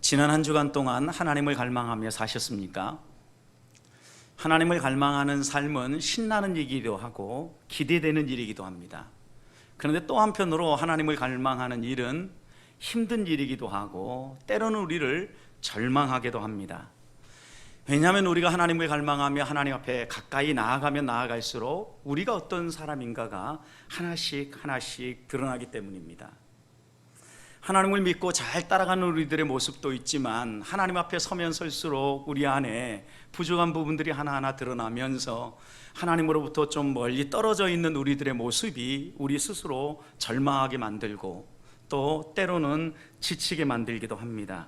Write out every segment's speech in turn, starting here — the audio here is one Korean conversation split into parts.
지난 한 주간 동안 하나님을 갈망하며 사셨습니까? 하나님을 갈망하는 삶은 신나는 일이기도 하고 기대되는 일이기도 합니다. 그런데 또 한편으로 하나님을 갈망하는 일은 힘든 일이기도 하고 때로는 우리를 절망하게도 합니다. 왜냐하면 우리가 하나님을 갈망하며 하나님 앞에 가까이 나아가면 나아갈수록 우리가 어떤 사람인가가 하나씩 드러나기 때문입니다. 하나님을 믿고 잘 따라가는 우리들의 모습도 있지만 하나님 앞에 서면 설수록 우리 안에 부족한 부분들이 하나하나 드러나면서 하나님으로부터 좀 멀리 떨어져 있는 우리들의 모습이 우리 스스로 절망하게 만들고 또 때로는 지치게 만들기도 합니다.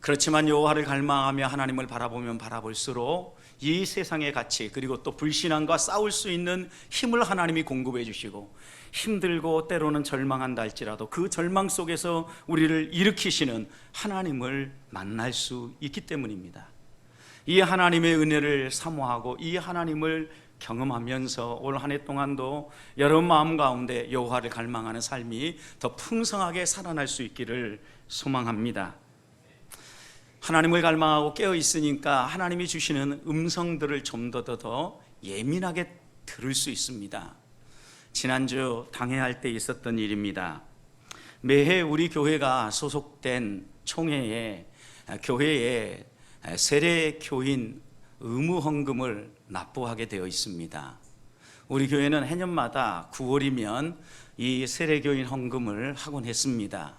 그렇지만 여호와를 갈망하며 하나님을 바라보면 바라볼수록 이 세상의 가치 그리고 또 불신앙과 싸울 수 있는 힘을 하나님이 공급해 주시고 힘들고 때로는 절망한다 할지라도 그 절망 속에서 우리를 일으키시는 하나님을 만날 수 있기 때문입니다. 이 하나님의 은혜를 사모하고 이 하나님을 경험하면서 올 한 해 동안도 여러분 마음 가운데 여호와를 갈망하는 삶이 더 풍성하게 살아날 수 있기를 소망합니다. 하나님을 갈망하고 깨어 있으니까 하나님이 주시는 음성들을 좀 더 예민하게 들을 수 있습니다. 지난주 당회할 때 있었던 일입니다. 매해 우리 교회가 소속된 총회에 교회에 세례교인 의무 헌금을 납부하게 되어 있습니다. 우리 교회는 해년마다 9월이면 이 세례교인 헌금을 하곤 했습니다.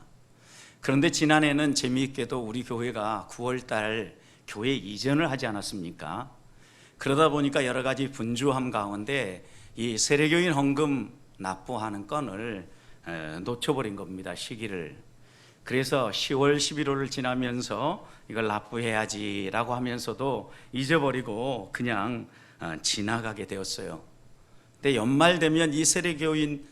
그런데 지난해는 재미있게도 우리 교회가 9월달 교회 이전을 하지 않았습니까? 그러다 보니까 여러 가지 분주함 가운데 이 세례교인 헌금 납부하는 건을 놓쳐버린 겁니다, 시기를. 그래서 10월, 11월을 지나면서 이걸 납부해야지라고 하면서도 잊어버리고 그냥 지나가게 되었어요. 근데 연말 되면 이 세례교인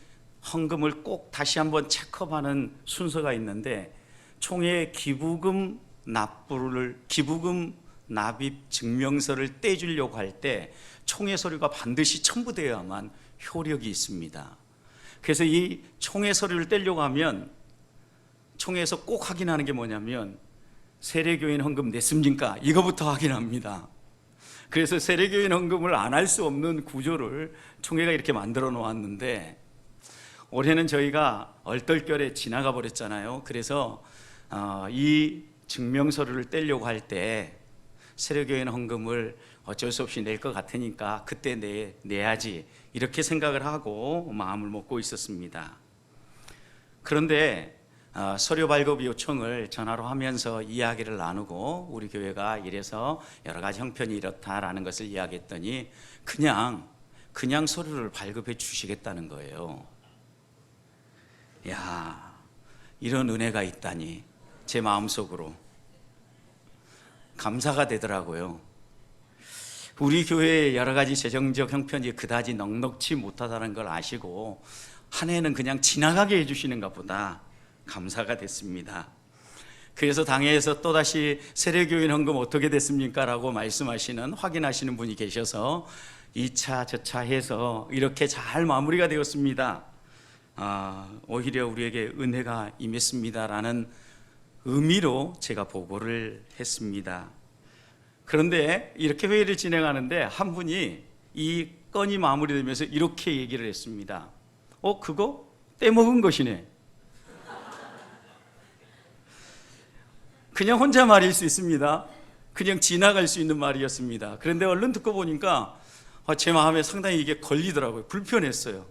헌금을 꼭 다시 한번 체크하는 순서가 있는데 총회 기부금 납입 증명서를 떼주려고 할 때 총회 서류가 반드시 첨부되어야만 효력이 있습니다. 그래서 이 총회 서류를 떼려고 하면 총회에서 꼭 확인하는 게 뭐냐면 세례교인 헌금 냈습니까? 이거부터 확인합니다. 그래서 세례교인 헌금을 안 할 수 없는 구조를 총회가 이렇게 만들어 놓았는데 올해는 저희가 얼떨결에 지나가 버렸잖아요. 그래서 이 증명서류를 떼려고 할 때 세례교인 헌금을 어쩔 수 없이 낼 것 같으니까 그때 내야지 이렇게 생각을 하고 마음을 먹고 있었습니다. 그런데 서류 발급 요청을 전화로 하면서 이야기를 나누고 우리 교회가 이래서 여러 가지 형편이 이렇다라는 것을 이야기했더니 그냥 서류를 발급해 주시겠다는 거예요. 야, 이런 은혜가 있다니 제 마음속으로 감사가 되더라고요. 우리 교회의 여러 가지 재정적 형편이 그다지 넉넉지 못하다는 걸 아시고 한 해는 그냥 지나가게 해주시는가 보다 감사가 됐습니다. 그래서 당회에서 또다시 세례교인 헌금 어떻게 됐습니까? 라고 확인하시는 분이 계셔서 2차 저차 해서 이렇게 잘 마무리가 되었습니다. 오히려 우리에게 은혜가 임했습니다라는 의미로 제가 보고를 했습니다. 그런데 이렇게 회의를 진행하는데 한 분이 이 건이 마무리되면서 이렇게 얘기를 했습니다. 그거 떼먹은 것이네. 그냥 혼자 말일 수 있습니다. 그냥 지나갈 수 있는 말이었습니다. 그런데 얼른 듣고 보니까 제 마음에 상당히 이게 걸리더라고요. 불편했어요.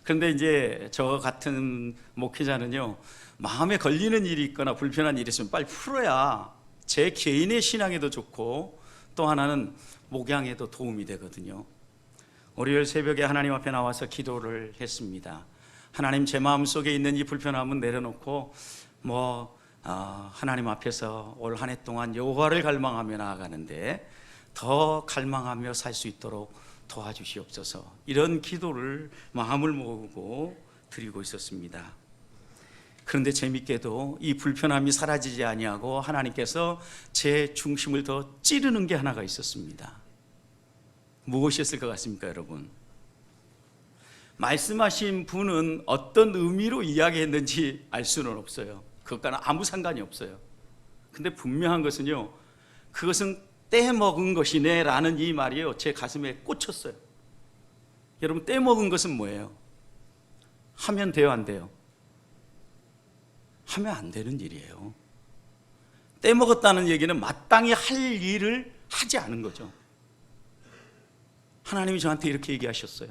그런데 이제 저 같은 목회자는요, 마음에 걸리는 일이 있거나 불편한 일이 있으면 빨리 풀어야 제 개인의 신앙에도 좋고 또 하나는 목양에도 도움이 되거든요. 월요일 새벽에 하나님 앞에 나와서 기도를 했습니다. 하나님, 제 마음속에 있는 이 불편함은 내려놓고 하나님 앞에서 올 한 해 동안 여호와를 갈망하며 나아가는데 더 갈망하며 살 수 있도록 도와주시옵소서. 이런 기도를 마음을 모으고 드리고 있었습니다. 그런데 재밌게도 이 불편함이 사라지지 아니하고 하나님께서 제 중심을 더 찌르는 게 하나가 있었습니다. 무엇이었을 것 같습니까, 여러분? 말씀하신 분은 어떤 의미로 이야기했는지 알 수는 없어요. 그것과는 아무 상관이 없어요. 근데 분명한 것은요, 그것은 떼먹은 것이네 라는 이 말이요, 제 가슴에 꽂혔어요. 여러분, 떼먹은 것은 뭐예요? 하면 돼요, 안 돼요? 하면 안 되는 일이에요. 떼먹었다는 얘기는 마땅히 할 일을 하지 않은 거죠. 하나님이 저한테 이렇게 얘기하셨어요.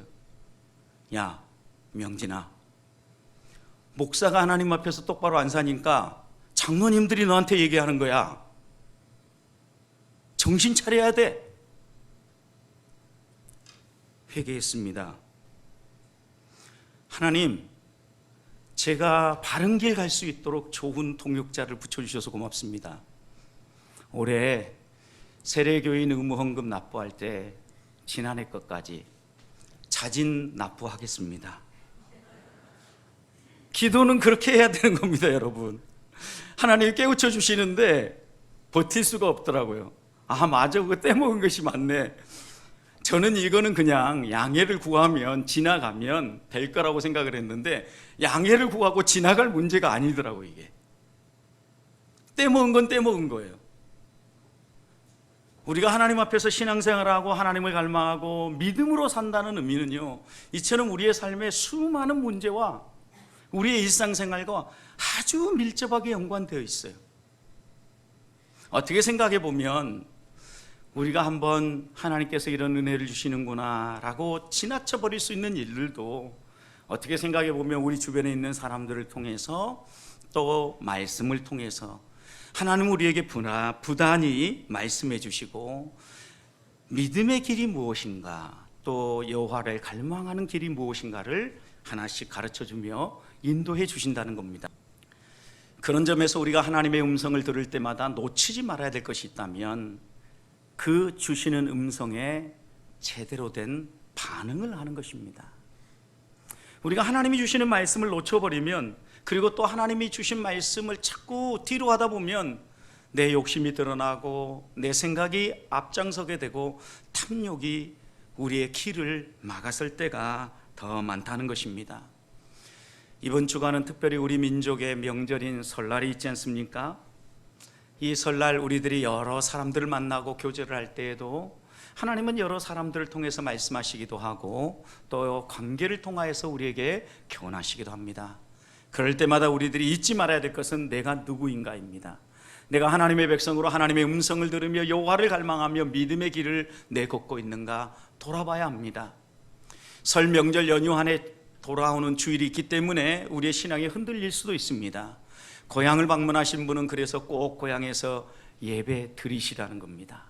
야, 명진아, 목사가 하나님 앞에서 똑바로 안 사니까 장로님들이 너한테 얘기하는 거야. 정신 차려야 돼. 회개했습니다. 하나님, 제가 바른 길 갈 수 있도록 좋은 동역자를 붙여주셔서 고맙습니다. 올해 세례교인 의무헌금 납부할 때 지난해 것까지 자진 납부하겠습니다. 기도는 그렇게 해야 되는 겁니다, 여러분. 하나님이 깨우쳐 주시는데 버틸 수가 없더라고요. 아, 맞아, 그거 떼먹은 것이 맞네. 저는 이거는 그냥 양해를 구하면 지나가면 될 거라고 생각을 했는데, 양해를 구하고 지나갈 문제가 아니더라고요. 이게 떼먹은 건 떼먹은 거예요. 우리가 하나님 앞에서 신앙생활하고 하나님을 갈망하고 믿음으로 산다는 의미는요, 이처럼 우리의 삶에 수많은 문제와 우리의 일상생활과 아주 밀접하게 연관되어 있어요. 어떻게 생각해 보면 우리가 한번 하나님께서 이런 은혜를 주시는구나 라고 지나쳐 버릴 수 있는 일들도 어떻게 생각해 보면 우리 주변에 있는 사람들을 통해서, 또 말씀을 통해서 하나님은 우리에게 부단히 말씀해 주시고, 믿음의 길이 무엇인가, 또 여호와를 갈망하는 길이 무엇인가를 하나씩 가르쳐주며 인도해 주신다는 겁니다. 그런 점에서 우리가 하나님의 음성을 들을 때마다 놓치지 말아야 될 것이 있다면, 그 주시는 음성에 제대로 된 반응을 하는 것입니다. 우리가 하나님이 주시는 말씀을 놓쳐버리면, 그리고 또 하나님이 주신 말씀을 자꾸 뒤로 하다 보면 내 욕심이 드러나고 내 생각이 앞장서게 되고 탐욕이 우리의 길을 막았을 때가 더 많다는 것입니다. 이번 주간은 특별히 우리 민족의 명절인 설날이 있지 않습니까? 이 설날 우리들이 여러 사람들을 만나고 교제를 할 때에도 하나님은 여러 사람들을 통해서 말씀하시기도 하고, 또 관계를 통하여서 우리에게 교훈하시기도 합니다. 그럴 때마다 우리들이 잊지 말아야 될 것은 내가 누구인가입니다. 내가 하나님의 백성으로 하나님의 음성을 들으며 여호와를 갈망하며 믿음의 길을 내걷고 있는가 돌아봐야 합니다. 설 명절 연휴 안에 돌아오는 주일이 있기 때문에 우리의 신앙이 흔들릴 수도 있습니다. 고향을 방문하신 분은 그래서 꼭 고향에서 예배 드리시라는 겁니다.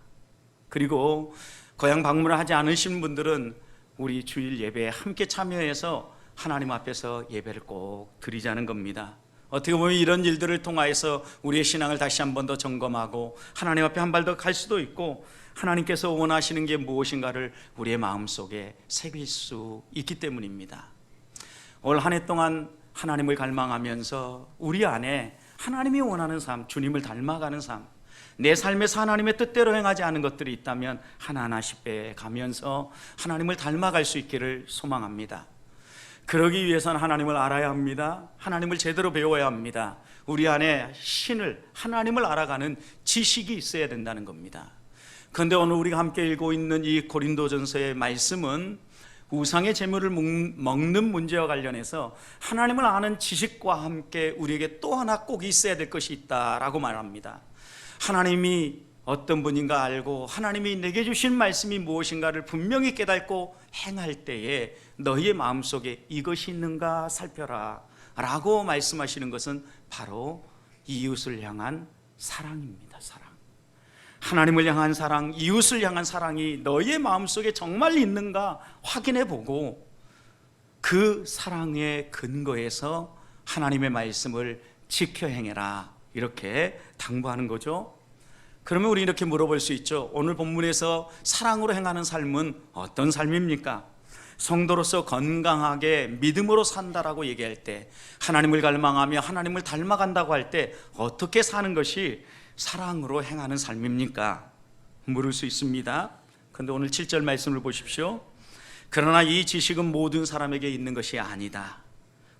그리고 고향 방문을 하지 않으신 분들은 우리 주일 예배에 함께 참여해서 하나님 앞에서 예배를 꼭 드리자는 겁니다. 어떻게 보면 이런 일들을 통하여서 우리의 신앙을 다시 한 번 더 점검하고 하나님 앞에 한 발 더 갈 수도 있고, 하나님께서 원하시는 게 무엇인가를 우리의 마음속에 새길 수 있기 때문입니다. 올 한 해 동안 하나님을 갈망하면서 우리 안에 하나님이 원하는 삶, 주님을 닮아가는 삶, 내 삶에서 하나님의 뜻대로 행하지 않은 것들이 있다면 하나하나씩 빼가면서 하나님을 닮아갈 수 있기를 소망합니다. 그러기 위해서는 하나님을 알아야 합니다. 하나님을 제대로 배워야 합니다. 우리 안에 하나님을 알아가는 지식이 있어야 된다는 겁니다. 그런데 오늘 우리가 함께 읽고 있는 이 고린도전서의 말씀은 우상의 재물을 먹는 문제와 관련해서 하나님을 아는 지식과 함께 우리에게 또 하나 꼭 있어야 될 것이 있다라고 말합니다. 하나님이 어떤 분인가 알고 하나님이 내게 주신 말씀이 무엇인가를 분명히 깨닫고 행할 때에 너희의 마음속에 이것이 있는가 살펴라 라고 말씀하시는 것은 바로 이웃을 향한 사랑입니다. 사랑. 하나님을 향한 사랑, 이웃을 향한 사랑이 너희의 마음속에 정말 있는가 확인해보고 그 사랑의 근거에서 하나님의 말씀을 지켜 행해라, 이렇게 당부하는 거죠. 그러면 우리 이렇게 물어볼 수 있죠. 오늘 본문에서 사랑으로 행하는 삶은 어떤 삶입니까? 성도로서 건강하게 믿음으로 산다라고 얘기할 때, 하나님을 갈망하며 하나님을 닮아간다고 할 때 어떻게 사는 것이 사랑으로 행하는 삶입니까? 물을 수 있습니다. 그런데 오늘 7절 말씀을 보십시오. 그러나 이 지식은 모든 사람에게 있는 것이 아니다.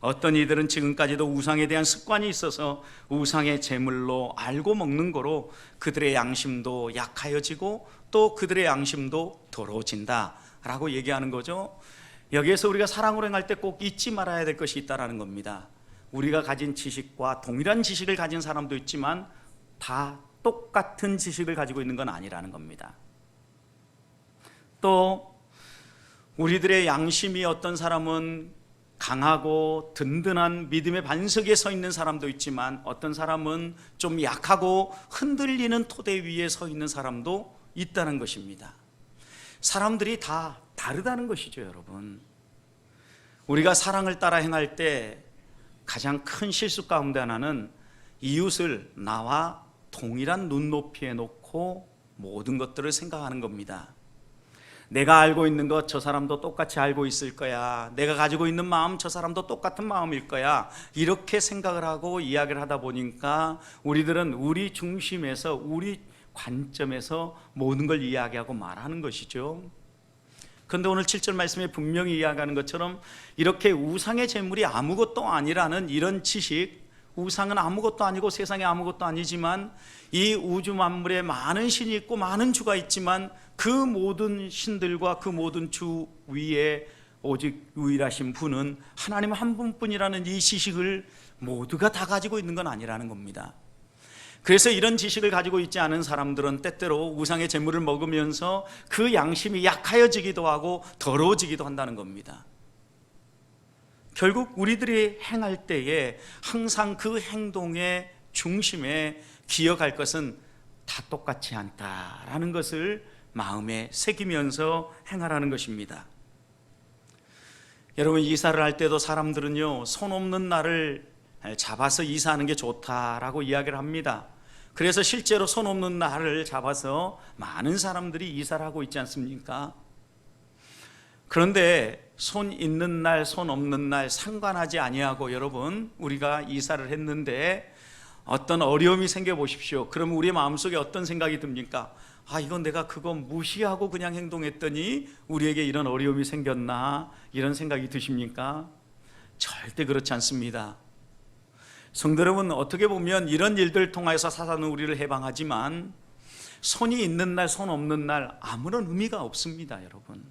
어떤 이들은 지금까지도 우상에 대한 습관이 있어서 우상의 제물로 알고 먹는 거로 그들의 양심도 약하여지고 또 그들의 양심도 더러워진다 라고 얘기하는 거죠. 여기에서 우리가 사랑으로 행할 때 꼭 잊지 말아야 될 것이 있다는 겁니다. 우리가 가진 지식과 동일한 지식을 가진 사람도 있지만 다 똑같은 지식을 가지고 있는 건 아니라는 겁니다. 또 우리들의 양심이 어떤 사람은 강하고 든든한 믿음의 반석에 서 있는 사람도 있지만 어떤 사람은 좀 약하고 흔들리는 토대 위에 서 있는 사람도 있다는 것입니다. 사람들이 다 다르다는 것이죠, 여러분. 우리가 사랑을 따라 행할 때 가장 큰 실수 가운데 하나는 이웃을 나와 동일한 눈높이에 놓고 모든 것들을 생각하는 겁니다. 내가 알고 있는 것 저 사람도 똑같이 알고 있을 거야. 내가 가지고 있는 마음 저 사람도 똑같은 마음일 거야. 이렇게 생각을 하고 이야기를 하다 보니까 우리들은 우리 중심에서 우리 관점에서 모든 걸 이야기하고 말하는 것이죠. 그런데 오늘 7절 말씀에 분명히 이야기하는 것처럼 이렇게 우상의 제물이 아무것도 아니라는 이런 지식, 우상은 아무것도 아니고 세상에 아무것도 아니지만 이 우주 만물에 많은 신이 있고 많은 주가 있지만 그 모든 신들과 그 모든 주 위에 오직 유일하신 분은 하나님 한 분뿐이라는 이 지식을 모두가 다 가지고 있는 건 아니라는 겁니다. 그래서 이런 지식을 가지고 있지 않은 사람들은 때때로 우상의 제물을 먹으면서 그 양심이 약하여지기도 하고 더러워지기도 한다는 겁니다. 결국 우리들이 행할 때에 항상 그 행동의 중심에 기억할 것은 다 똑같지 않다라는 것을 마음에 새기면서 행하라는 것입니다. 여러분, 이사를 할 때도 사람들은요, 손 없는 날을 잡아서 이사하는 게 좋다라고 이야기를 합니다. 그래서 실제로 손 없는 날을 잡아서 많은 사람들이 이사를 하고 있지 않습니까? 그런데 손 있는 날, 손 없는 날 상관하지 아니하고 여러분, 우리가 이사를 했는데 어떤 어려움이 생겨 보십시오. 그러면 우리의 마음속에 어떤 생각이 듭니까? 아, 이건 내가 그거 무시하고 그냥 행동했더니 우리에게 이런 어려움이 생겼나? 이런 생각이 드십니까? 절대 그렇지 않습니다. 성도 여러분, 어떻게 보면 이런 일들을 통해서 사단은 우리를 해방하지만 손이 있는 날, 손 없는 날 아무런 의미가 없습니다, 여러분.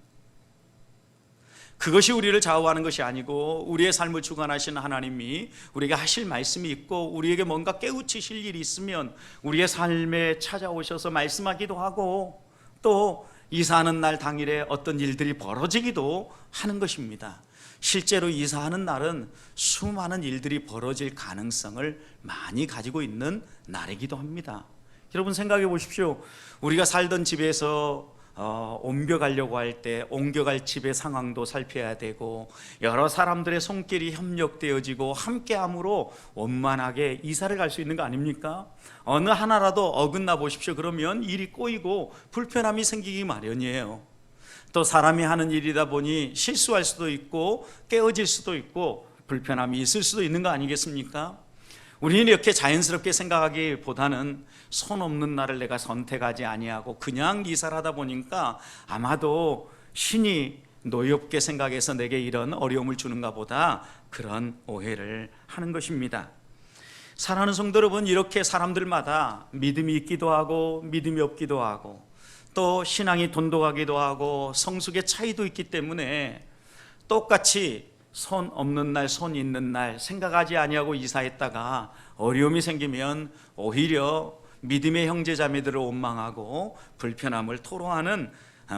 그것이 우리를 좌우하는 것이 아니고 우리의 삶을 주관하시는 하나님이 우리에게 하실 말씀이 있고 우리에게 뭔가 깨우치실 일이 있으면 우리의 삶에 찾아오셔서 말씀하기도 하고 또 이사하는 날 당일에 어떤 일들이 벌어지기도 하는 것입니다. 실제로 이사하는 날은 수많은 일들이 벌어질 가능성을 많이 가지고 있는 날이기도 합니다. 여러분 생각해 보십시오. 우리가 살던 집에서 옮겨가려고 할 때 옮겨갈 집의 상황도 살펴야 되고 여러 사람들의 손길이 협력되어지고 함께함으로 원만하게 이사를 갈 수 있는 거 아닙니까? 어느 하나라도 어긋나 보십시오. 그러면 일이 꼬이고 불편함이 생기기 마련이에요. 또 사람이 하는 일이다 보니 실수할 수도 있고 깨어질 수도 있고 불편함이 있을 수도 있는 거 아니겠습니까? 우리는 이렇게 자연스럽게 생각하기보다는 손 없는 날을 내가 선택하지 아니하고 그냥 이사를 하다 보니까 아마도 신이 노엽게 생각해서 내게 이런 어려움을 주는가 보다 그런 오해를 하는 것입니다. 사랑하는 성도 여러분, 이렇게 사람들마다 믿음이 있기도 하고 믿음이 없기도 하고 또 신앙이 돈독하기도 하고 성숙의 차이도 있기 때문에 똑같이 손 없는 날, 손 있는 날 생각하지 아니하고 이사했다가 어려움이 생기면 오히려 믿음의 형제자매들을 원망하고 불편함을 토로하는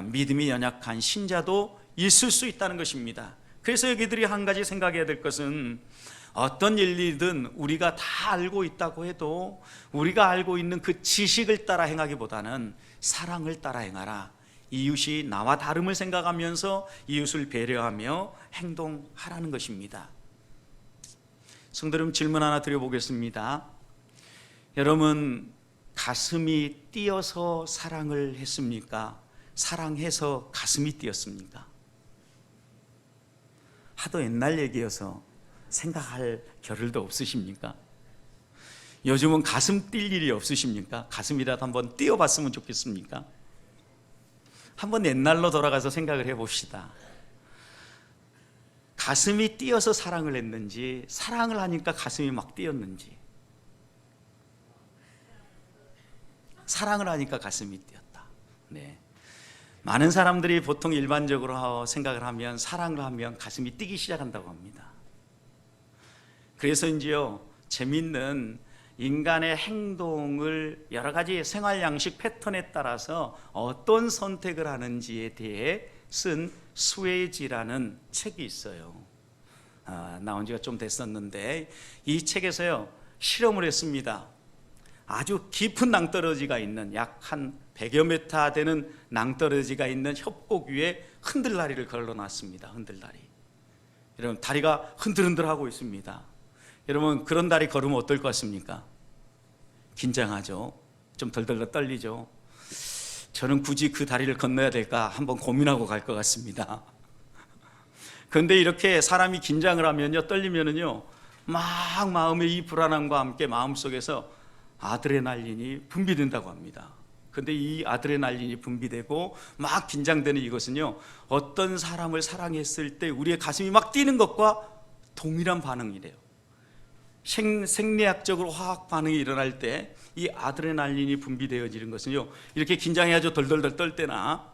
믿음이 연약한 신자도 있을 수 있다는 것입니다. 그래서 여기들이 한 가지 생각해야 될 것은 어떤 일이든 우리가 다 알고 있다고 해도 우리가 알고 있는 그 지식을 따라 행하기보다는 사랑을 따라 행하라. 이웃이 나와 다름을 생각하면서 이웃을 배려하며 행동하라는 것입니다. 성도 여러분, 질문 하나 드려보겠습니다. 여러분, 가슴이 뛰어서 사랑을 했습니까? 사랑해서 가슴이 뛰었습니까? 하도 옛날 얘기여서 생각할 겨를도 없으십니까? 요즘은 가슴 뛸 일이 없으십니까? 가슴이라도 한번 뛰어봤으면 좋겠습니까? 한번 옛날로 돌아가서 생각을 해봅시다. 가슴이 뛰어서 사랑을 했는지, 사랑을 하니까 가슴이 막 뛰었는지. 사랑을 하니까 가슴이 뛰었다. 네. 많은 사람들이 보통 일반적으로 생각을 하면, 사랑을 하면 가슴이 뛰기 시작한다고 합니다. 그래서인지요, 재밌는 인간의 행동을 여러 가지 생활 양식 패턴에 따라서 어떤 선택을 하는지에 대해 쓴 스웨지라는 책이 있어요. 나온 지가 좀 됐었는데, 이 책에서요 실험을 했습니다. 아주 깊은 낭떠러지가 있는, 약 한 100여 미터 되는 낭떠러지가 있는 협곡 위에 흔들다리를 걸어놨습니다. 흔들다리. 여러분, 다리가 흔들흔들하고 있습니다. 여러분, 그런 다리 걸으면 어떨 것 같습니까? 긴장하죠. 좀 덜덜 떨리죠. 저는 굳이 그 다리를 건너야 될까 한번 고민하고 갈 것 같습니다. 그런데 이렇게 사람이 긴장을 하면요, 떨리면은요, 막 마음의 이 불안함과 함께 마음속에서 아드레날린이 분비된다고 합니다. 그런데 이 아드레날린이 분비되고 막 긴장되는 이것은요, 어떤 사람을 사랑했을 때 우리의 가슴이 막 뛰는 것과 동일한 반응이래요. 생리학적으로 화학 반응이 일어날 때 이 아드레날린이 분비되어지는 것은요, 이렇게 긴장해가지고 덜덜덜 떨 때나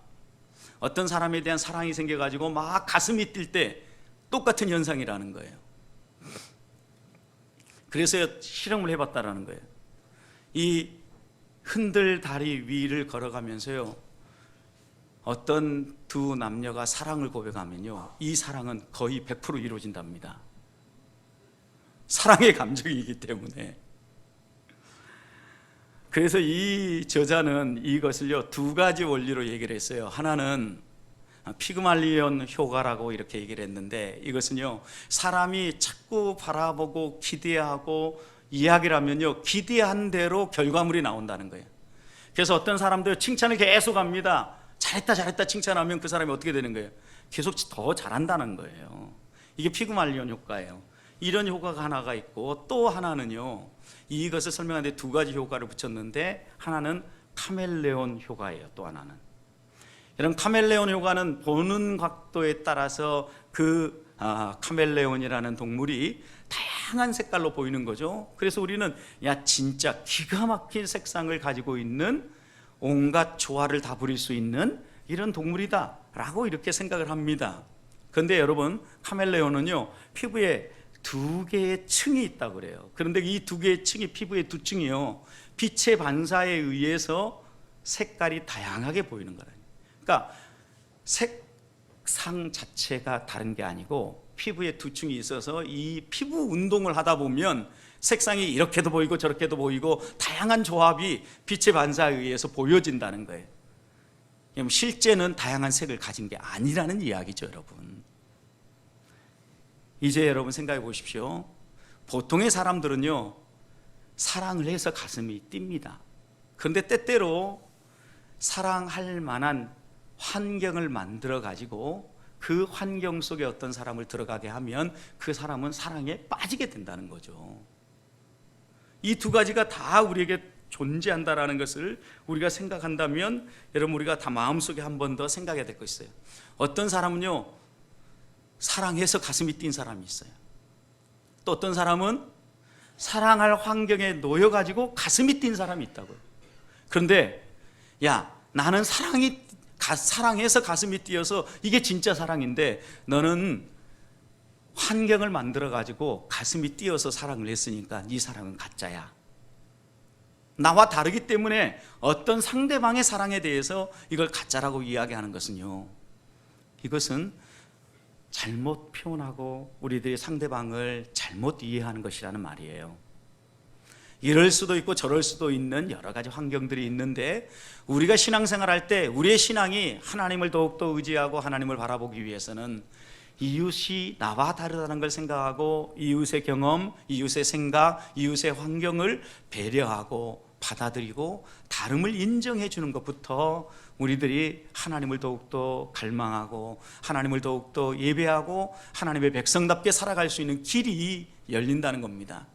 어떤 사람에 대한 사랑이 생겨가지고 막 가슴이 뛸 때 똑같은 현상이라는 거예요. 그래서 실험을 해봤다라는 거예요. 이 흔들다리 위를 걸어가면서요, 어떤 두 남녀가 사랑을 고백하면요, 이 사랑은 거의 100% 이루어진답니다. 사랑의 감정이기 때문에. 그래서 이 저자는 이것을요, 두 가지 원리로 얘기를 했어요. 하나는 피그말리온 효과라고 이렇게 얘기를 했는데, 이것은요, 사람이 자꾸 바라보고 기대하고 이야기를 하면요, 기대한 대로 결과물이 나온다는 거예요. 그래서 어떤 사람들 칭찬을 계속 합니다. 잘했다 잘했다 칭찬하면 그 사람이 어떻게 되는 거예요? 계속 더 잘한다는 거예요. 이게 피그말리온 효과예요. 이런 효과가 하나가 있고, 또 하나는요, 이것을 설명하는데 두 가지 효과를 붙였는데, 하나는 카멜레온 효과예요. 또 하나는, 이런 카멜레온 효과는 보는 각도에 따라서 그 카멜레온이라는 동물이 다양한 색깔로 보이는 거죠. 그래서 우리는 야, 진짜 기가 막힌 색상을 가지고 있는, 온갖 조화를 다 부릴 수 있는 이런 동물이다 라고 이렇게 생각을 합니다. 그런데 여러분, 카멜레온은요, 피부에 두 개의 층이 있다고 그래요. 그런데 이 두 개의 층이, 피부의 두 층이요, 빛의 반사에 의해서 색깔이 다양하게 보이는 거라요. 그러니까 색상 자체가 다른 게 아니고, 피부에 두 층이 있어서 이 피부 운동을 하다 보면 색상이 이렇게도 보이고 저렇게도 보이고 다양한 조합이 빛의 반사에 의해서 보여진다는 거예요. 실제는 다양한 색을 가진 게 아니라는 이야기죠, 여러분. 이제 여러분 생각해 보십시오. 보통의 사람들은요, 사랑을 해서 가슴이 뜁니다. 그런데 때때로 사랑할 만한 환경을 만들어 가지고 그 환경 속에 어떤 사람을 들어가게 하면 그 사람은 사랑에 빠지게 된다는 거죠. 이 두 가지가 다 우리에게 존재한다라는 것을 우리가 생각한다면, 여러분, 우리가 다 마음속에 한 번 더 생각해야 될 것이 있어요. 어떤 사람은요, 사랑해서 가슴이 뛴 사람이 있어요. 또 어떤 사람은 사랑할 환경에 놓여가지고 가슴이 뛴 사람이 있다고요. 그런데 야, 나는 사랑해서 가슴이 뛰어서 이게 진짜 사랑인데, 너는 환경을 만들어가지고 가슴이 뛰어서 사랑을 했으니까 네 사랑은 가짜야. 나와 다르기 때문에 어떤 상대방의 사랑에 대해서 이걸 가짜라고 이야기하는 것은요, 이것은 잘못 표현하고 우리들이 상대방을 잘못 이해하는 것이라는 말이에요. 이럴 수도 있고 저럴 수도 있는 여러 가지 환경들이 있는데, 우리가 신앙생활할 때 우리의 신앙이 하나님을 더욱더 의지하고 하나님을 바라보기 위해서는 이웃이 나와 다르다는 걸 생각하고, 이웃의 경험, 이웃의 생각, 이웃의 환경을 배려하고 받아들이고 다름을 인정해 주는 것부터 우리들이 하나님을 더욱더 갈망하고 하나님을 더욱더 예배하고 하나님의 백성답게 살아갈 수 있는 길이 열린다는 겁니다.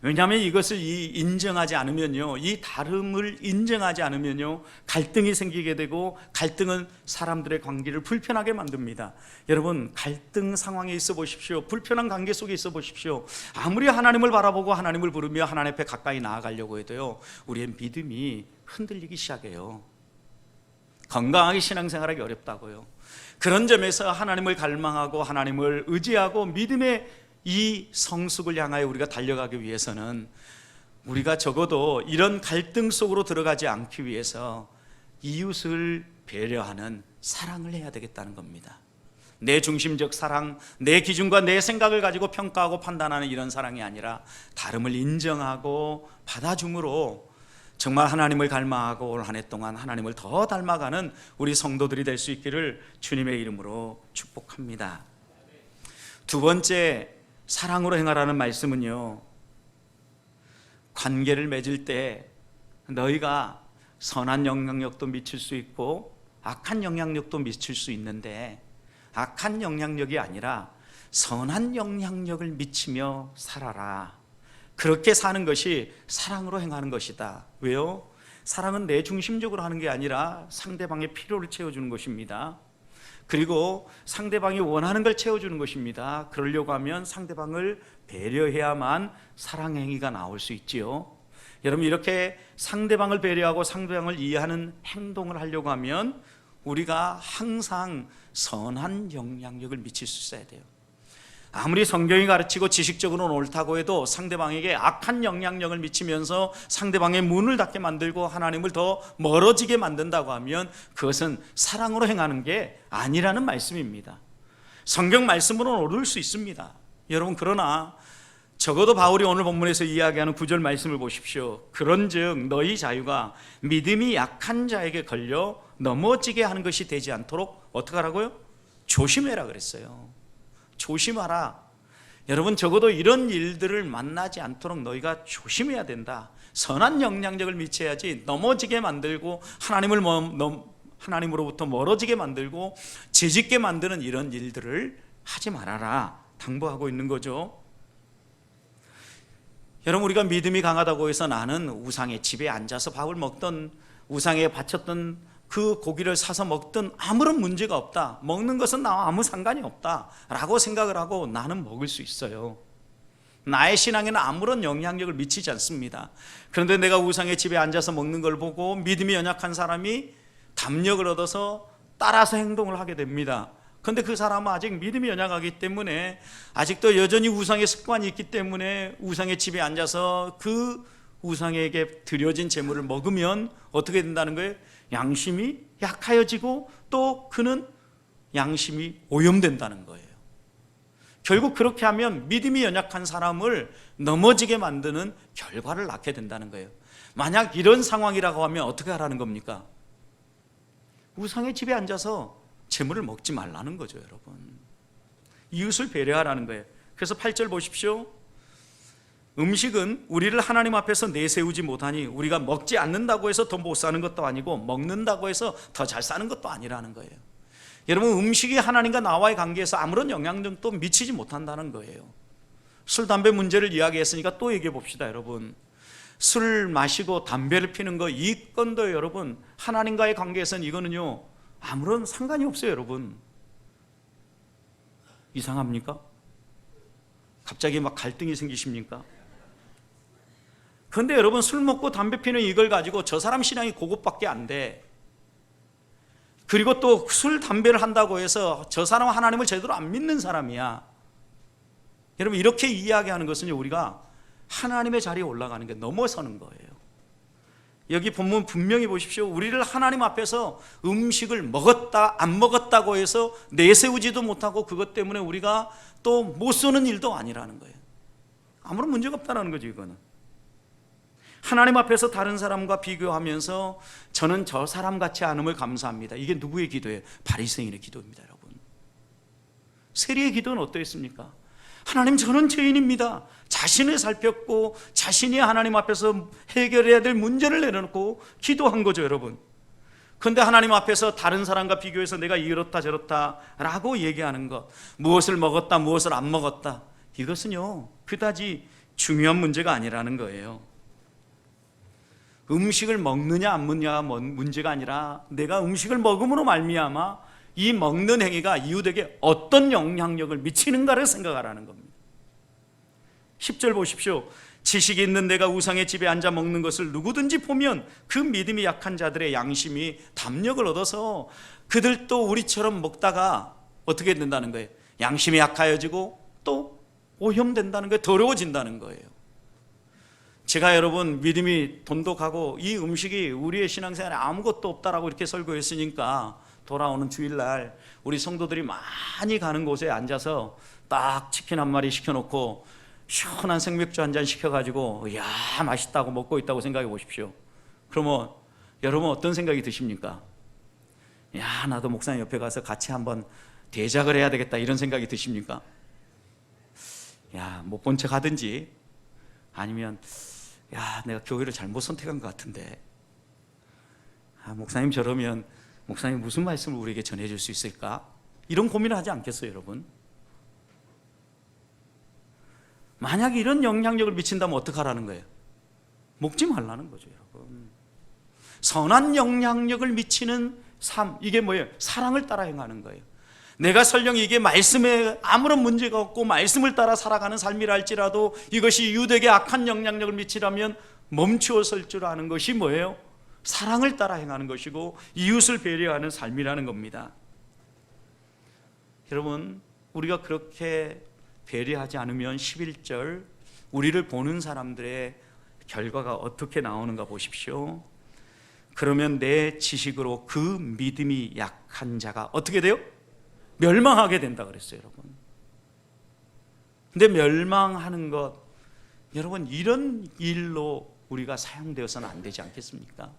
왜냐하면 이것을 인정하지 않으면요, 이 다름을 인정하지 않으면요, 갈등이 생기게 되고, 갈등은 사람들의 관계를 불편하게 만듭니다. 여러분, 갈등 상황에 있어 보십시오. 불편한 관계 속에 있어 보십시오. 아무리 하나님을 바라보고 하나님을 부르며 하나님 앞에 가까이 나아가려고 해도요, 우리의 믿음이 흔들리기 시작해요. 건강하게 신앙생활하기 어렵다고요. 그런 점에서 하나님을 갈망하고 하나님을 의지하고 믿음의 이 성숙을 향하여 우리가 달려가기 위해서는 우리가 적어도 이런 갈등 속으로 들어가지 않기 위해서 이웃을 배려하는 사랑을 해야 되겠다는 겁니다. 내 중심적 사랑, 내 기준과 내 생각을 가지고 평가하고 판단하는 이런 사랑이 아니라 다름을 인정하고 받아줌으로 정말 하나님을 갈망하고 올 한 해 동안 하나님을 더 닮아가는 우리 성도들이 될 수 있기를 주님의 이름으로 축복합니다. 두 번째, 사랑으로 행하라는 말씀은요, 관계를 맺을 때 너희가 선한 영향력도 미칠 수 있고 악한 영향력도 미칠 수 있는데, 악한 영향력이 아니라 선한 영향력을 미치며 살아라. 그렇게 사는 것이 사랑으로 행하는 것이다. 왜요? 사랑은 내 중심적으로 하는 게 아니라 상대방의 필요를 채워주는 것입니다. 그리고 상대방이 원하는 걸 채워주는 것입니다. 그러려고 하면 상대방을 배려해야만 사랑 행위가 나올 수 있지요. 여러분, 이렇게 상대방을 배려하고 상대방을 이해하는 행동을 하려고 하면 우리가 항상 선한 영향력을 미칠 수 있어야 돼요. 아무리 성경이 가르치고 지식적으로는 옳다고 해도 상대방에게 악한 영향력을 미치면서 상대방의 문을 닫게 만들고 하나님을 더 멀어지게 만든다고 하면 그것은 사랑으로 행하는 게 아니라는 말씀입니다. 성경 말씀으로는 옳을 수 있습니다. 여러분, 그러나 적어도 바울이 오늘 본문에서 이야기하는 9절 말씀을 보십시오. 그런즉 너희 자유가 믿음이 약한 자에게 걸려 넘어지게 하는 것이 되지 않도록 어떻게 하라고요? 조심해라 그랬어요. 조심하라. 여러분, 적어도 이런 일들을 만나지 않도록 너희가 조심해야 된다. 선한 영향력을 미쳐야지 넘어지게 만들고 하나님으로부터 멀어지게 만들고 죄짓게 만드는 이런 일들을 하지 말아라 당부하고 있는 거죠. 여러분, 우리가 믿음이 강하다고 해서 나는 우상의 집에 앉아서 밥을 먹던, 우상에 바쳤던 그 고기를 사서 먹든 아무런 문제가 없다, 먹는 것은 나와 아무 상관이 없다 라고 생각을 하고 나는 먹을 수 있어요. 나의 신앙에는 아무런 영향력을 미치지 않습니다. 그런데 내가 우상의 집에 앉아서 먹는 걸 보고 믿음이 연약한 사람이 담력을 얻어서 따라서 행동을 하게 됩니다. 그런데 그 사람은 아직 믿음이 연약하기 때문에 아직도 여전히 우상의 습관이 있기 때문에 우상의 집에 앉아서 그 우상에게 드려진 제물을 먹으면 어떻게 된다는 거예요? 양심이 약하여지고 또 그는 양심이 오염된다는 거예요. 결국 그렇게 하면 믿음이 연약한 사람을 넘어지게 만드는 결과를 낳게 된다는 거예요. 만약 이런 상황이라고 하면 어떻게 하라는 겁니까? 우상의 집에 앉아서 제물을 먹지 말라는 거죠, 여러분. 이웃을 배려하라는 거예요. 그래서 8절 보십시오. 음식은 우리를 하나님 앞에서 내세우지 못하니 우리가 먹지 않는다고 해서 더 못 사는 것도 아니고 먹는다고 해서 더 잘 사는 것도 아니라는 거예요. 여러분, 음식이 하나님과 나와의 관계에서 아무런 영향력도 미치지 못한다는 거예요. 술, 담배 문제를 이야기했으니까 또 얘기해 봅시다. 여러분, 술 마시고 담배를 피는 거, 이 건도 여러분 하나님과의 관계에서는 이거는요 아무런 상관이 없어요. 여러분, 이상합니까? 갑자기 막 갈등이 생기십니까? 그런데 여러분, 술 먹고 담배 피는 이걸 가지고 저 사람 신앙이 그것밖에 안 돼. 그리고 또 술, 담배를 한다고 해서 저 사람은 하나님을 제대로 안 믿는 사람이야. 여러분, 이렇게 이야기하는 것은 우리가 하나님의 자리에 올라가는 게 넘어서는 거예요. 여기 본문 분명히 보십시오. 우리를 하나님 앞에서 음식을 먹었다 안 먹었다고 해서 내세우지도 못하고 그것 때문에 우리가 또 못 쓰는 일도 아니라는 거예요. 아무런 문제가 없다는 거죠. 이거는 하나님 앞에서 다른 사람과 비교하면서 저는 저 사람 같지 않음을 감사합니다. 이게 누구의 기도예요? 바리새인의 기도입니다. 여러분, 세리의 기도는 어떠했습니까? 하나님, 저는 죄인입니다. 자신을 살폈고 자신이 하나님 앞에서 해결해야 될 문제를 내려놓고 기도한 거죠. 여러분, 그런데 하나님 앞에서 다른 사람과 비교해서 내가 이렇다 저렇다 라고 얘기하는 것, 무엇을 먹었다 무엇을 안 먹었다, 이것은요 그다지 중요한 문제가 아니라는 거예요. 음식을 먹느냐 안 먹느냐가 문제가 아니라 내가 음식을 먹음으로 말미암아 이 먹는 행위가 이웃에게 어떤 영향력을 미치는가를 생각하라는 겁니다. 10절 보십시오. 지식이 있는 내가 우상의 집에 앉아 먹는 것을 누구든지 보면 그 믿음이 약한 자들의 양심이 담력을 얻어서 그들도 우리처럼 먹다가 어떻게 된다는 거예요? 양심이 약하여지고 또 오염된다는 거예요. 더러워진다는 거예요. 제가 여러분 믿음이 돈독하고 이 음식이 우리의 신앙생활에 아무것도 없다라고 이렇게 설교했으니까 돌아오는 주일날 우리 성도들이 많이 가는 곳에 앉아서 딱 치킨 한 마리 시켜놓고 시원한 생맥주 한 잔 시켜가지고 이야 맛있다고 먹고 있다고 생각해 보십시오. 그러면 여러분 어떤 생각이 드십니까? 야 나도 목사님 옆에 가서 같이 한번 대작을 해야 되겠다 이런 생각이 드십니까? 야 못 본 척 하든지 아니면 야 내가 교회를 잘못 선택한 것 같은데 목사님 저러면 목사님 무슨 말씀을 우리에게 전해줄 수 있을까? 이런 고민을 하지 않겠어요 여러분? 만약에 이런 영향력을 미친다면 어떡하라는 거예요? 먹지 말라는 거죠 여러분. 선한 영향력을 미치는 삶, 이게 뭐예요? 사랑을 따라 행하는 거예요. 내가 설령 이게 말씀에 아무런 문제가 없고 말씀을 따라 살아가는 삶이라 할지라도 이것이 이웃에게 악한 영향력을 미치라면 멈추어 설 줄 아는 것이 뭐예요? 사랑을 따라 행하는 것이고 이웃을 배려하는 삶이라는 겁니다. 여러분 우리가 그렇게 배려하지 않으면 11절 우리를 보는 사람들의 결과가 어떻게 나오는가 보십시오. 그러면 내 지식으로 그 믿음이 약한 자가 어떻게 돼요? 멸망하게 된다 그랬어요 여러분. 근데 멸망하는 것 여러분 이런 일로 우리가 사용되어서는 안 되지 않겠습니까?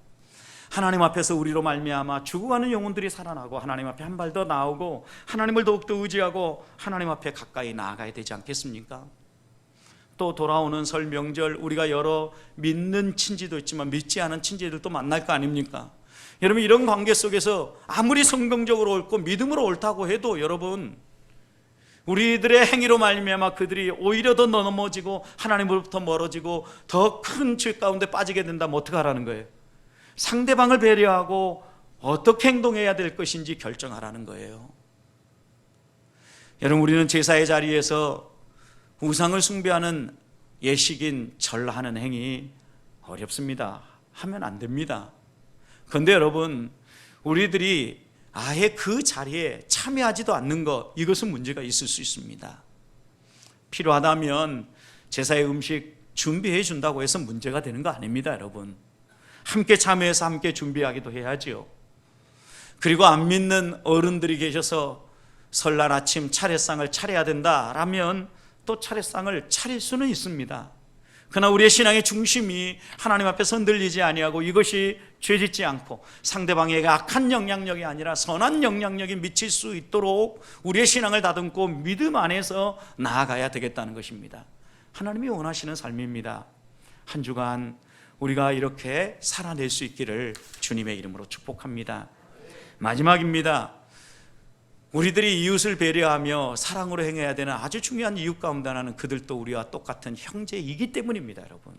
하나님 앞에서 우리로 말미암아 죽어가는 영혼들이 살아나고 하나님 앞에 한 발 더 나오고 하나님을 더욱더 의지하고 하나님 앞에 가까이 나아가야 되지 않겠습니까? 또 돌아오는 설 명절 우리가 여러 믿는 친지도 있지만 믿지 않은 친지들도 만날 거 아닙니까? 여러분 이런 관계 속에서 아무리 성경적으로 옳고 믿음으로 옳다고 해도 여러분 우리들의 행위로 말미암아 그들이 오히려 더 넘어지고 하나님으로부터 멀어지고 더 큰 죄 가운데 빠지게 된다면 어떻게 하라는 거예요? 상대방을 배려하고 어떻게 행동해야 될 것인지 결정하라는 거예요. 여러분 우리는 제사의 자리에서 우상을 숭배하는 예식인 절하는 행위 어렵습니다. 하면 안 됩니다. 그런데 여러분 우리들이 아예 그 자리에 참여하지도 않는 것 이것은 문제가 있을 수 있습니다. 필요하다면 제사의 음식 준비해 준다고 해서 문제가 되는 거 아닙니다 여러분. 함께 참여해서 함께 준비하기도 해야죠. 그리고 안 믿는 어른들이 계셔서 설날 아침 차례상을 차려야 된다라면 또 차례상을 차릴 수는 있습니다. 그러나 우리의 신앙의 중심이 하나님 앞에서 흔들리지 아니하고 이것이 죄짓지 않고 상대방에게 악한 영향력이 아니라 선한 영향력이 미칠 수 있도록 우리의 신앙을 다듬고 믿음 안에서 나아가야 되겠다는 것입니다. 하나님이 원하시는 삶입니다. 한 주간 우리가 이렇게 살아낼 수 있기를 주님의 이름으로 축복합니다. 마지막입니다. 우리들이 이웃을 배려하며 사랑으로 행해야 되는 아주 중요한 이유 가운데 하나는 그들도 우리와 똑같은 형제이기 때문입니다 여러분.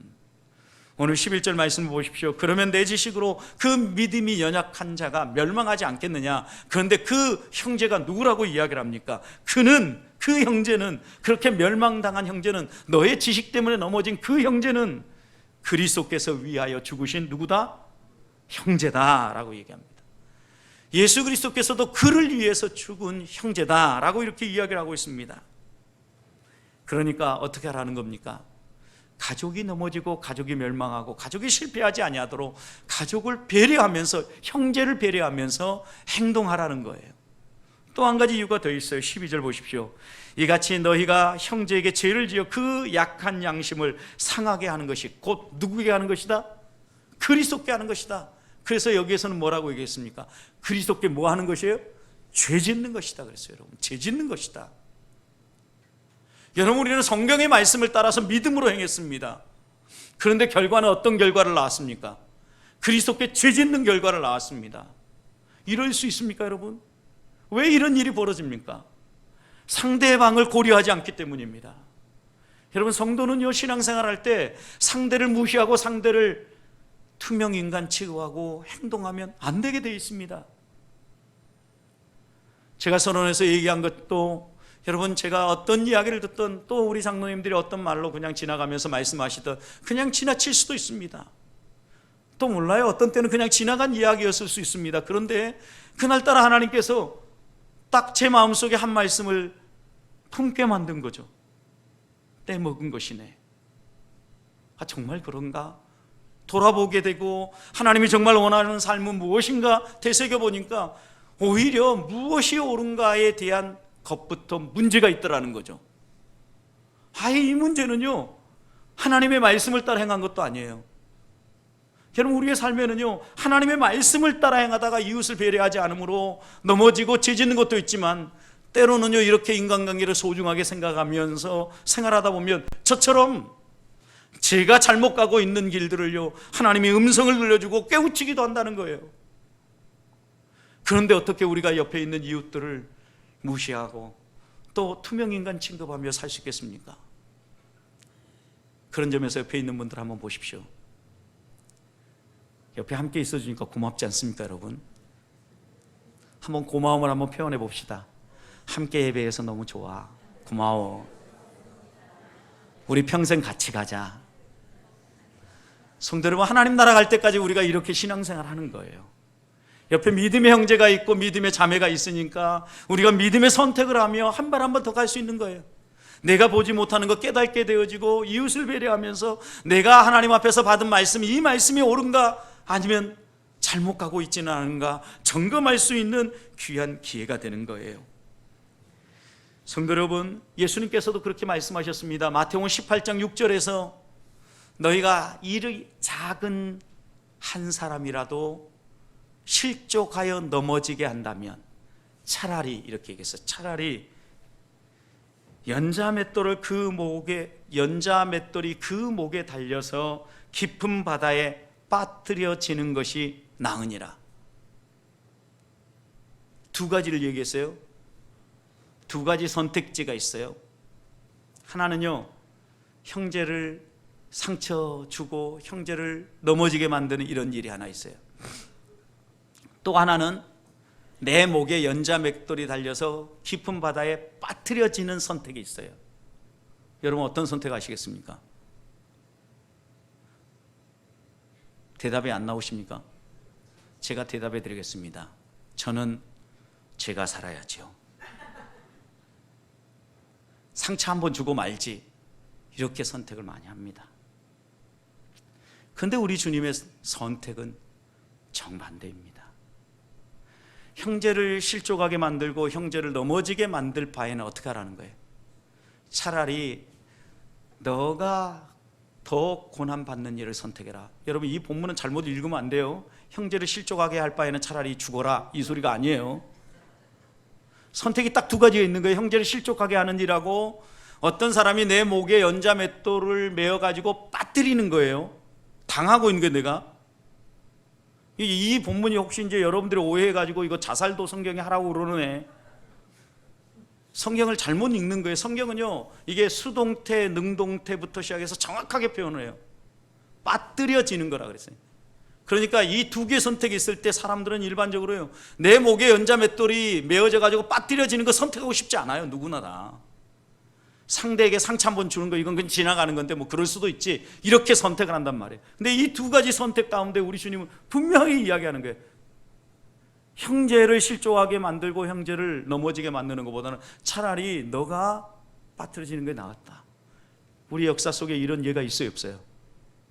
오늘 11절 말씀 보십시오. 그러면 내 지식으로 그 믿음이 연약한 자가 멸망하지 않겠느냐. 그런데 그 형제가 누구라고 이야기를 합니까? 그 형제는 그렇게 멸망당한 형제는 너의 지식 때문에 넘어진 그 형제는 그리스도께서 위하여 죽으신 누구다? 형제다라고 얘기합니다. 예수 그리스도께서도 그를 위해서 죽은 형제다라고 이렇게 이야기를 하고 있습니다. 그러니까 어떻게 하라는 겁니까? 가족이 넘어지고 가족이 멸망하고 가족이 실패하지 아니하도록 가족을 배려하면서 형제를 배려하면서 행동하라는 거예요. 또 한 가지 이유가 더 있어요. 12절 보십시오. 이같이 너희가 형제에게 죄를 지어 그 약한 양심을 상하게 하는 것이 곧 누구에게 하는 것이다? 그리스도께 하는 것이다. 그래서 여기에서는 뭐라고 얘기했습니까? 그리스도께 뭐 하는 것이에요? 죄 짓는 것이다 그랬어요 여러분. 죄 짓는 것이다. 여러분 우리는 성경의 말씀을 따라서 믿음으로 행했습니다. 그런데 결과는 어떤 결과를 낳았습니까? 그리스도께 죄 짓는 결과를 낳았습니다. 이럴 수 있습니까 여러분? 왜 이런 일이 벌어집니까? 상대방을 고려하지 않기 때문입니다. 여러분, 성도는요, 신앙생활할 때 상대를 무시하고 상대를 투명인간 취급하고 행동하면 안 되게 되어 있습니다. 제가 선언에서 얘기한 것도, 여러분, 제가 어떤 이야기를 듣던, 또 우리 장로님들이 어떤 말로 그냥 지나가면서 말씀하시던 그냥 지나칠 수도 있습니다. 또 몰라요, 어떤 때는 그냥 지나간 이야기였을 수 있습니다. 그런데 그날따라 하나님께서 딱 제 마음속에 한 말씀을 품게 만든 거죠. 떼먹은 것이네. 아, 정말 그런가? 돌아보게 되고 하나님이 정말 원하는 삶은 무엇인가 되새겨보니까 오히려 무엇이 옳은가에 대한 것부터 문제가 있더라는 거죠. 아예 이 문제는요, 하나님의 말씀을 따라 행한 것도 아니에요. 여러분, 우리의 삶에는요, 하나님의 말씀을 따라 행하다가 이웃을 배려하지 않으므로 넘어지고 죄짓는 것도 있지만, 때로는요, 이렇게 인간관계를 소중하게 생각하면서 생활하다 보면 저처럼 제가 잘못 가고 있는 길들을요, 하나님이 음성을 들려주고 깨우치기도 한다는 거예요. 그런데 어떻게 우리가 옆에 있는 이웃들을 무시하고 또 투명인간 취급하며 살 수 있겠습니까? 그런 점에서 옆에 있는 분들 한번 보십시오. 옆에 함께 있어주니까 고맙지 않습니까, 여러분? 한번 고마움을 한번 표현해 봅시다. 함께 예배해서 너무 좋아. 고마워. 우리 평생 같이 가자. 성도 여러분, 하나님 나라 갈 때까지 우리가 이렇게 신앙생활 하는 거예요. 옆에 믿음의 형제가 있고 믿음의 자매가 있으니까 우리가 믿음의 선택을 하며 한 발 한 번 더 갈 수 있는 거예요. 내가 보지 못하는 거 깨닫게 되어지고 이웃을 배려하면서 내가 하나님 앞에서 받은 말씀, 이 말씀이 옳은가 아니면 잘못 가고 있지는 않은가 점검할 수 있는 귀한 기회가 되는 거예요. 성도 여러분, 예수님께서도 그렇게 말씀하셨습니다. 마태복음 18장 6절에서 너희가 이 작은 한 사람이라도 실족하여 넘어지게 한다면 차라리, 이렇게 얘기했어요. 차라리 연자맷돌이 그 목에 달려서 깊은 바다에 빠뜨려지는 것이 나으니라. 두 가지를 얘기했어요. 두 가지 선택지가 있어요. 하나는요, 형제를 상처 주고 형제를 넘어지게 만드는 이런 일이 하나 있어요. 또 하나는 내 목에 연자맷돌이 달려서 깊은 바다에 빠뜨려지는 선택이 있어요. 여러분, 어떤 선택 하시겠습니까? 대답이 안 나오십니까? 제가 대답해 드리겠습니다. 저는 제가 살아야죠. 상처 한번 주고 말지, 이렇게 선택을 많이 합니다. 그런데 우리 주님의 선택은 정반대입니다. 형제를 실족하게 만들고 형제를 넘어지게 만들 바에는 어떻게 하라는 거예요? 차라리 너가 더 고난받는 일을 선택해라. 여러분, 이 본문은 잘못 읽으면 안 돼요. 형제를 실족하게 할 바에는 차라리 죽어라, 이 소리가 아니에요. 선택이 딱 두 가지가 있는 거예요. 형제를 실족하게 하는 일하고 어떤 사람이 내 목에 연자맷돌을 메어가지고 빠뜨리는 거예요. 당하고 있는 거예요, 내가. 이 본문이 혹시 이제 여러분들이 오해해가지고 이거 자살도 성경에 하라고 그러네. 성경을 잘못 읽는 거예요. 성경은요, 이게 수동태, 능동태부터 시작해서 정확하게 표현을 해요. 빠뜨려지는 거라 그랬어요. 그러니까 이 두 개의 선택이 있을 때 사람들은 일반적으로요, 내 목에 연자맷돌이 메어져 가지고 빠뜨려지는 거 선택하고 싶지 않아요. 누구나 다. 상대에게 상처 한번 주는 거, 이건 그냥 지나가는 건데 뭐 그럴 수도 있지, 이렇게 선택을 한단 말이에요. 근데 이 두 가지 선택 가운데 우리 주님은 분명히 이야기하는 거예요. 형제를 실족하게 만들고 형제를 넘어지게 만드는 것보다는 차라리 너가 빠뜨려지는 게 나았다. 우리 역사 속에 이런 예가 있어요, 없어요?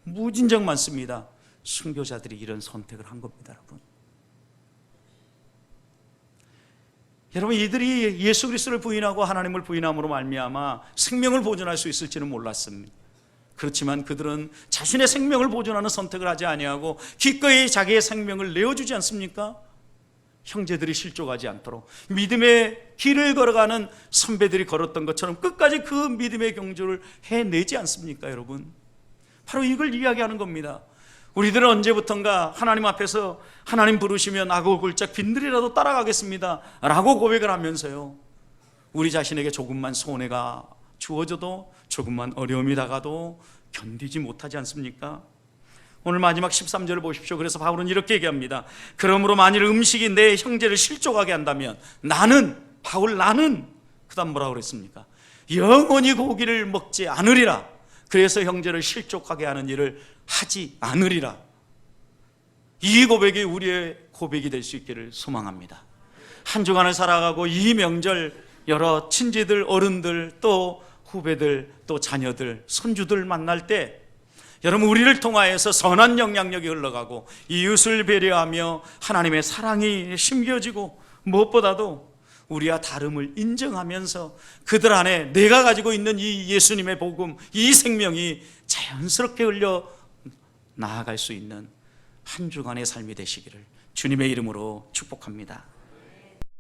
무진장 많습니다. 순교자들이 이런 선택을 한 겁니다, 여러분. 여러분, 이들이 예수 그리스도를 부인하고 하나님을 부인함으로 말미암아 생명을 보존할 수 있을지는 몰랐습니다. 그렇지만 그들은 자신의 생명을 보존하는 선택을 하지 아니하고 기꺼이 자기의 생명을 내어주지 않습니까? 형제들이 실족하지 않도록 믿음의 길을 걸어가는 선배들이 걸었던 것처럼 끝까지 그 믿음의 경주를 해내지 않습니까, 여러분? 바로 이걸 이야기하는 겁니다. 우리들은 언제부턴가 하나님 앞에서 하나님 부르시면 악을 굴짝 빈들이라도 따라가겠습니다 라고 고백을 하면서요, 우리 자신에게 조금만 손해가 주어져도 조금만 어려움이 다가도 견디지 못하지 않습니까? 오늘 마지막 13절을 보십시오. 그래서 바울은 이렇게 얘기합니다. 그러므로 만일 음식이 내 형제를 실족하게 한다면 나는 그 다음 뭐라고 그랬습니까? 영원히 고기를 먹지 않으리라. 그래서 형제를 실족하게 하는 일을 하지 않으리라. 이 고백이 우리의 고백이 될 수 있기를 소망합니다. 한 주간을 살아가고 이 명절 여러 친지들, 어른들, 또 후배들, 또 자녀들, 손주들 만날 때 여러분, 우리를 통하여서 선한 영향력이 흘러가고 이웃을 배려하며 하나님의 사랑이 심겨지고 무엇보다도 우리와 다름을 인정하면서 그들 안에 내가 가지고 있는 이 예수님의 복음, 이 생명이 자연스럽게 흘려 나아갈 수 있는 한 주간의 삶이 되시기를 주님의 이름으로 축복합니다.